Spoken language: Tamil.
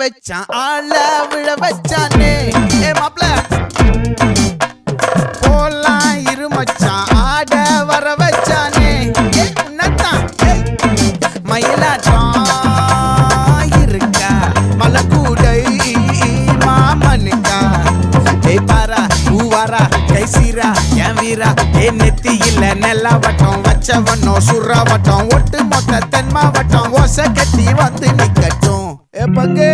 வச்சான் ஆள விழ வச்சானே ஏ மாப்ள போலாம் இரு மச்சான் ஆட வர வச்சானே ஏ உன்னதான் மயிலாட்டம் இருக்கா மலக்கூடை மாமனுக்கா ஏ பாரா ஊவாரா கைசீரா என் வீரா ஏ நெத்தி இல்ல நெல்லாவட்டம் வச்சவனும் சுறாவட்டம் ஒட்டு மொத்த தென் மாவட்டம் ஓசை கட்டி வந்து நிக்கட்டும் ஏ பங்கே